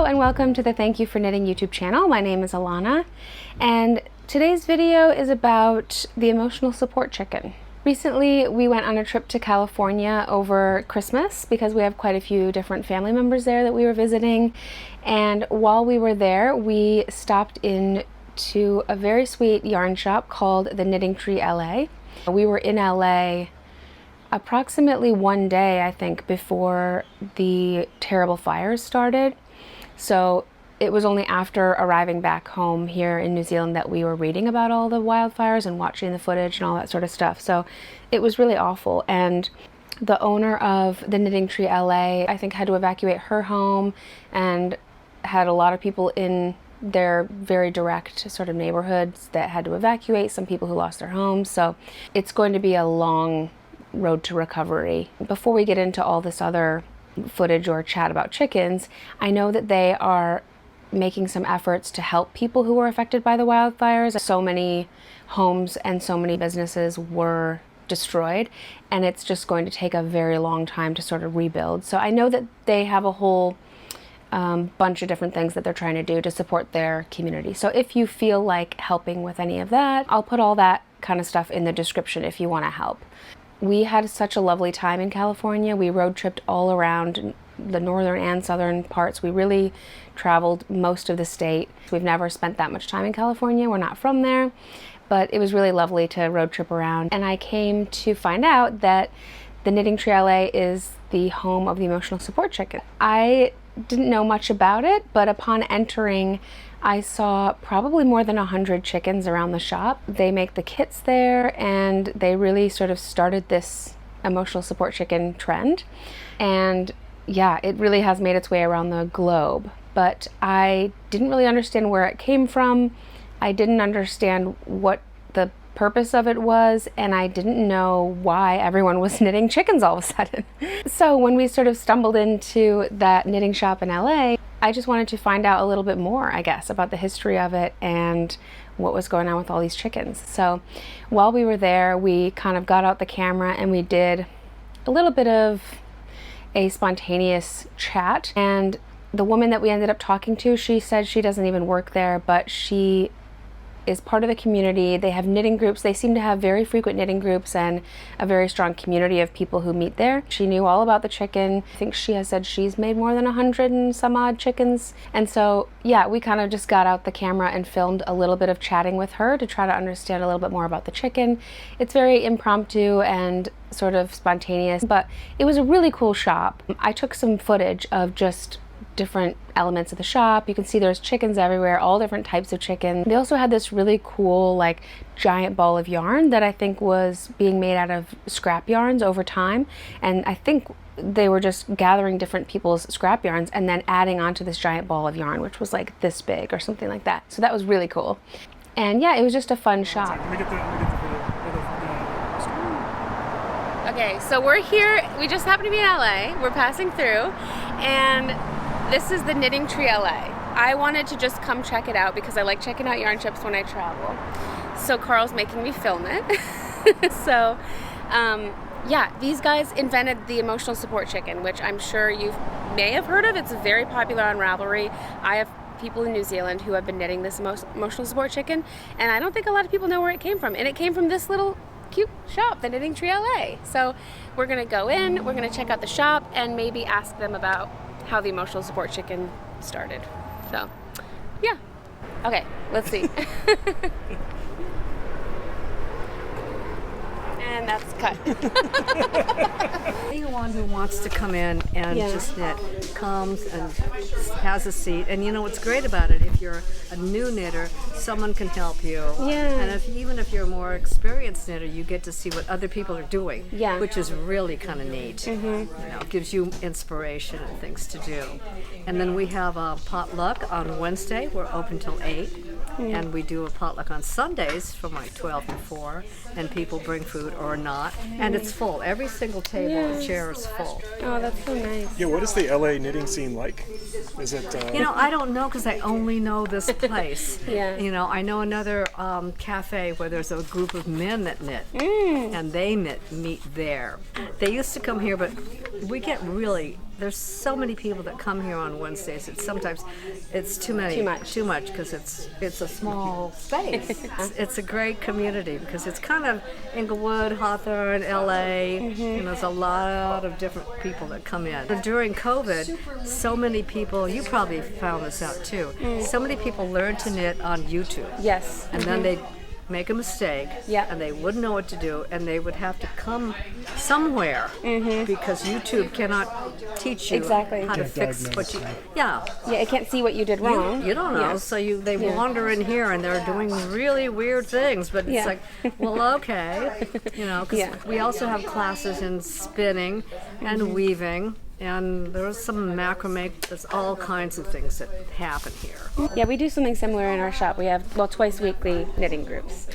and welcome to the Thank You for Knitting YouTube channel. My name is Alana, and today's video is about the emotional support chicken. Recently, we went on a trip to California over Christmas because we have quite a few different family members there that we were visiting. And while we were there, we stopped in to a very sweet yarn shop called the Knitting Tree LA. We were in LA approximately one day, I think, before the terrible fires started. So it was only after arriving back home here in New Zealand that we were reading about all the wildfires and watching the footage and all that sort of stuff. So it was really awful. And the owner of the Knitting Tree LA, I think, had to evacuate her home and had a lot of people in their very direct sort of neighborhoods that had to evacuate, some people who lost their homes. So it's going to be a long road to recovery. Before we get into all this other footage or chat about chickens, I know that they are making some efforts to help people who were affected by the wildfires. So many homes and so many businesses were destroyed, and it's just going to take a very long time to sort of rebuild. So I know that they have a whole bunch of different things that they're trying to do to support their community. So if you feel like helping with any of that, I'll put all that kind of stuff in the description if you want to help. We had such a lovely time in California. We road tripped all around the northern and southern parts. We really traveled most of the state. We've never spent that much time in California. We're not from there, but it was really lovely to road trip around. And I came to find out that the Knitting Tree LA is the home of the emotional support chicken. I didn't know much about it, but upon entering, I saw probably more than 100 chickens around the shop. They make the kits there, and they really sort of started this emotional support chicken trend. And yeah, it really has made its way around the globe. But I didn't really understand where it came from. I didn't understand what the purpose of it was, and I didn't know why everyone was knitting chickens all of a sudden. So when we sort of stumbled into that knitting shop in LA, I just wanted to find out a little bit more, I guess, about the history of it and what was going on with all these chickens. So while we were there, we kind of got out the camera and we did a little bit of a spontaneous chat. And the woman that we ended up talking to, she said she doesn't even work there, but she is part of the community. They have knitting groups. They seem to have very frequent knitting groups and a very strong community of people who meet there. She knew all about the chicken. I think she has said she's made more than 100 and some odd chickens. And so, yeah, we kind of just got out the camera and filmed a little bit of chatting with her to try to understand a little bit more about the chicken. It's very impromptu and sort of spontaneous, but it was a really cool shop. I took some footage of just different elements of the shop. You can see there's chickens everywhere, all different types of chicken. They also had this really cool, like, giant ball of yarn that I think was being made out of scrap yarns over time. And I think they were just gathering different people's scrap yarns and then adding onto this giant ball of yarn, which was like this big or something like that. So that was really cool. And yeah, it was just a fun shop. Okay, so we're here. We just happen to be in LA. We're passing through, and this is the Knitting Tree LA. I wanted to just come check it out because I like checking out yarn shops when I travel. So Carl's making me film it. So, yeah, these guys invented the emotional support chicken, which I'm sure you may have heard of. It's very popular on Ravelry. I have people in New Zealand who have been knitting this emotional support chicken, and I don't think a lot of people know where it came from. And it came from this little cute shop, the Knitting Tree LA. So we're gonna go in, we're gonna check out the shop, and maybe ask them about how the emotional support chicken started. So, yeah. Okay, let's see. And that's cut. Anyone who wants to come in and just knit comes and has a seat. And you know what's great about it, if you're a new knitter, someone can help you. Yeah. And even if you're a more experienced knitter, you get to see what other people are doing, which is really kind of neat. Mm-hmm. You know, it gives you inspiration and things to do. And then we have a potluck on Wednesday. We're open till 8. And we do a potluck on Sundays from like 12 and 4, and people bring food or not, and it's full. Every single table and chair is full. Oh, that's so nice. Yeah, what is the LA knitting scene like? Is it? You know, I don't know because I only know this place. You know, I know another cafe where there's a group of men that knit, and they meet there. They used to come here, but we get really there's so many people that come here on Wednesdays. Sometimes it's too much because it's a small space. It's a great community because it's kind of Inglewood, Hawthorne, LA. And there's a lot of different people that come in. But during COVID, so many people, you probably found this out too, so many people learned to knit on YouTube. Yes. And then they make a mistake, yeah, and they wouldn't know what to do, and they would have to come somewhere because YouTube cannot teach you exactly how to fix what you. Yeah, it can't see what you did wrong. You don't know, so they wander in here and they're doing really weird things. But it's like, well, okay, because we also have classes in spinning and weaving. And there's some macrame, there's all kinds of things that happen here. Yeah, we do something similar in our shop. We have, twice weekly knitting groups.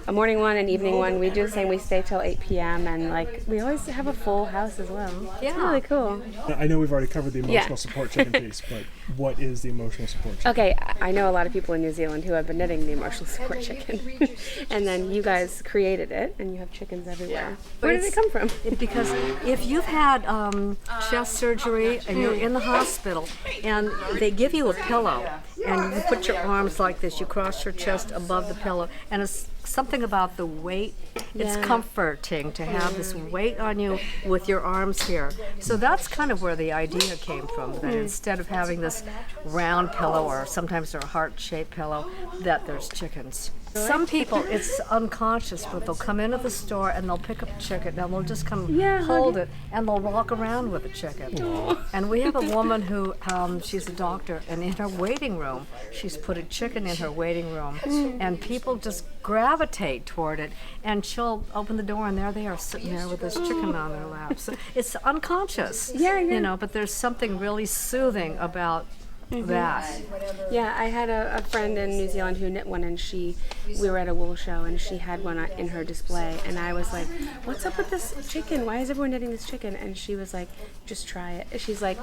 A morning one, an evening one. We do the same, we stay till 8 p.m. and we always have a full house as well. Yeah. It's really cool. I know we've already covered the emotional support chicken piece, but what is the emotional support chicken? Okay, I know a lot of people in New Zealand who have been knitting the emotional support chicken. And then you guys created it, and you have chickens everywhere. Where did it come from? Because if you've had chest surgery and you're in the hospital and they give you a pillow and you put your arms like this, you cross your chest above the pillow, and it's something about the weight. It's comforting to have this weight on you with your arms here. So that's kind of where the idea came from, that instead of having this round pillow, or sometimes they're a heart-shaped pillow, that there's chickens. Some people, it's unconscious, but they'll come into the store and they'll pick up a chicken and they'll just come hold it and they'll walk around with the chicken. And we have a woman who, she's a doctor, and in her waiting room, she's put a chicken in her waiting room, and people just gravitate toward it, and she'll open the door and there they are sitting there with this chicken on their lap. So it's unconscious, but there's something really soothing about that. Yeah, I had a friend in New Zealand who knit one, and we were at a wool show and she had one in her display, and I was like, what's up with this chicken? Why is everyone knitting this chicken? And she was like, just try it. She's like,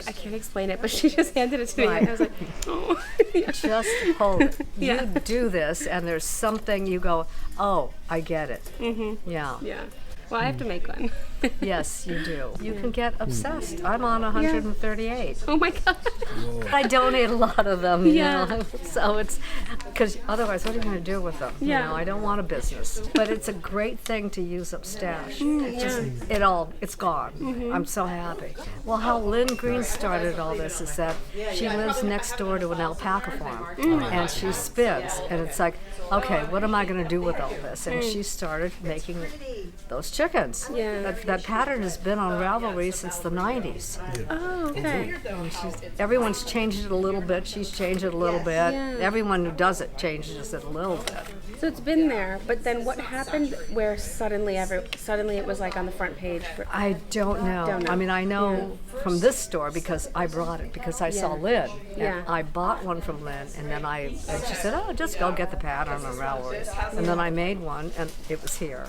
I can't explain it, but she just handed it to me, and I was like, oh. Just hold it. You do this and there's something you go, oh, I get it. Yeah. Well, I have to make one. Yes, you do. You can get obsessed. I'm on 138. Oh my God. I donate a lot of them, you know. So it's, because otherwise, what are you going to do with them? You know, I don't want a business. But it's a great thing to use up stash. It's gone. I'm so happy. Well, how Lynn Green started all this is that she lives next door to an alpaca farm, and she spins. And it's like, okay, what am I going to do with all this? And she started making those chickens. That pattern has been on Ravelry since the 90s. Oh, okay. And everyone's changed it a little bit. She's changed it a little bit. Everyone who does it changes it a little bit. So it's been there, but then what happened where suddenly it was like on the front page? I don't know. I mean, I know from this store because I brought it, because I saw Lynn. And I bought one from Lynn, and then she said, oh, just go get the pattern on Ravelry. And then I made one, and it was here.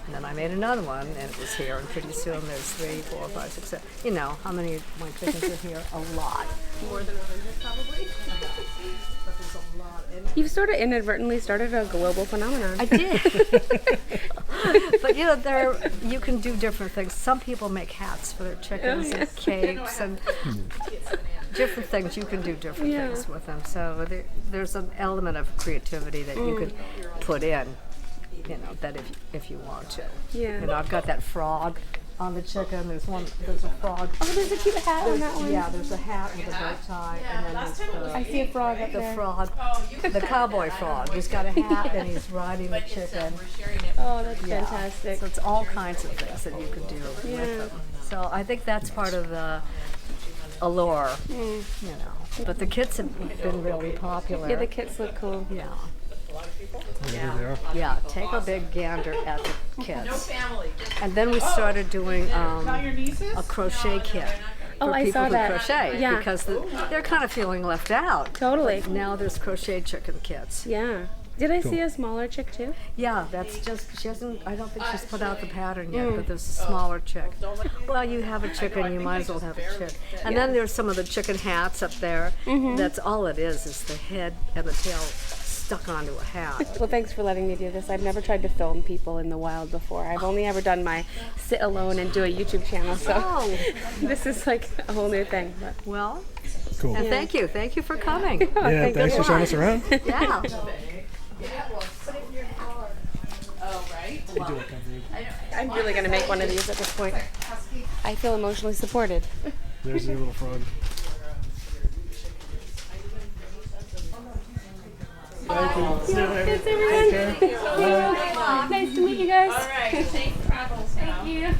And then I made another one, and it was here. And pretty soon there's 3, 4, 5, 6, 7. You know, how many of my chickens are here? A lot. More than 100, probably. But there's a lot. You've sort of inadvertently started a global phenomenon. I did. But you can do different things. Some people make hats for their chickens and capes and different things. You can do different things with them. So there's an element of creativity that you could put in. You know, that if you want to. Yeah. You know, I've got that frog on the chicken. There's a frog. Oh, there's a cute hat on that one. Yeah, there's a hat with a bow tie, and then there's I see a frog up there. The frog, the cowboy frog. He's got a hat and he's riding a chicken. Oh, that's fantastic. So it's all kinds of things that you can do with them. So I think that's part of the allure, you know. But the kits have been really popular. Yeah, the kits look cool. Yeah. Yeah, take a big gander at the kits. And then we started doing a crochet kit for people who crochet because they're kind of feeling left out. Totally. But now there's crochet chicken kits. Yeah. Did I see a smaller chick too? Yeah, that's just, I don't think she's put out the pattern yet, but there's a smaller chick. Well, you have a chicken, you might as well have a chick. And then there's some of the chicken hats up there. That's all it is the head and the tail stuck onto a hat. Well, thanks for letting me do this. I've never tried to film people in the wild before. I've only ever done my sit alone and do a YouTube channel, so this is like a whole new thing. But. Well, cool. And thank you for coming. Yeah, thanks for showing us around. Yeah. I'm really going to make one of these at this point. I feel emotionally supported. There's your little frog. Thank you. See you later. Thanks, everyone. Thank you. Nice to meet you guys. All right, safe travels now. Thank you.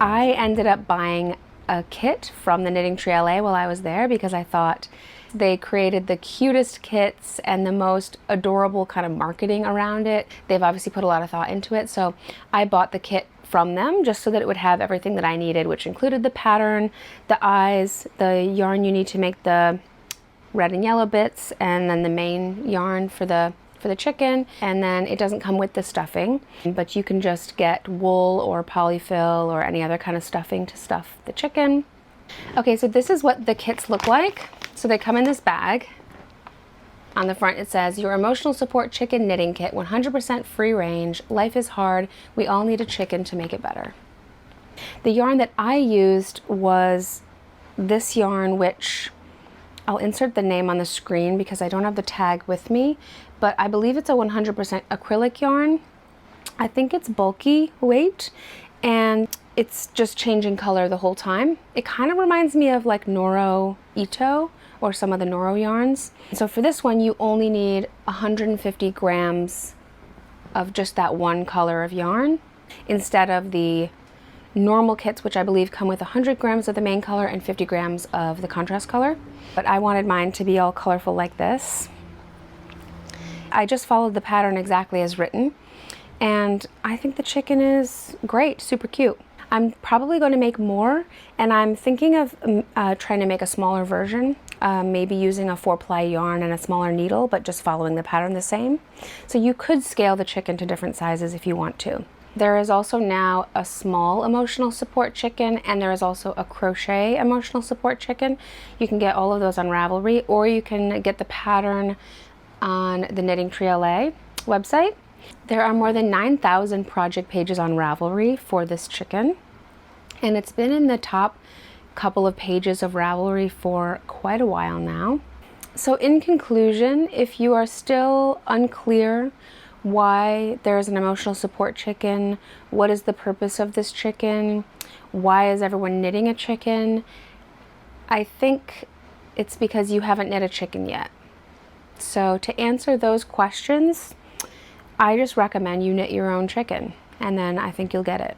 I ended up buying a kit from the Knitting Tree LA while I was there because I thought they created the cutest kits and the most adorable kind of marketing around it. They've obviously put a lot of thought into it, so I bought the kit from them just so that it would have everything that I needed, which included the pattern, the eyes, the yarn you need to make the red and yellow bits, and then the main yarn for the chicken. And then it doesn't come with the stuffing, but you can just get wool or polyfill or any other kind of stuffing to stuff the chicken. Okay, so this is what the kits look like. So they come in this bag. On the front it says, your emotional support chicken knitting kit, 100% free range. Life is hard. We all need a chicken to make it better. The yarn that I used was this yarn, which I'll insert the name on the screen because I don't have the tag with me, but I believe it's a 100% acrylic yarn. I think it's bulky weight and it's just changing color the whole time. It kind of reminds me of like Noro Ito or some of the Noro yarns. So for this one, you only need 150 grams of just that one color of yarn instead of the normal kits, which I believe come with 100 grams of the main color and 50 grams of the contrast color. But I wanted mine to be all colorful like this. I just followed the pattern exactly as written, and I think the chicken is great, super cute. I'm probably going to make more, and I'm thinking of trying to make a smaller version, maybe using a 4-ply yarn and a smaller needle, but just following the pattern the same. So you could scale the chicken to different sizes if you want to. There is also now a small emotional support chicken, and there is also a crochet emotional support chicken. You can get all of those on Ravelry, or you can get the pattern on the Knitting Tree LA website. There are more than 9,000 project pages on Ravelry for this chicken, and it's been in the top couple of pages of Ravelry for quite a while now. So in conclusion, if you are still unclear why there's an emotional support chicken, what is the purpose of this chicken, why is everyone knitting a chicken, I think it's because you haven't knit a chicken yet. So to answer those questions, I just recommend you knit your own chicken, and then I think you'll get it.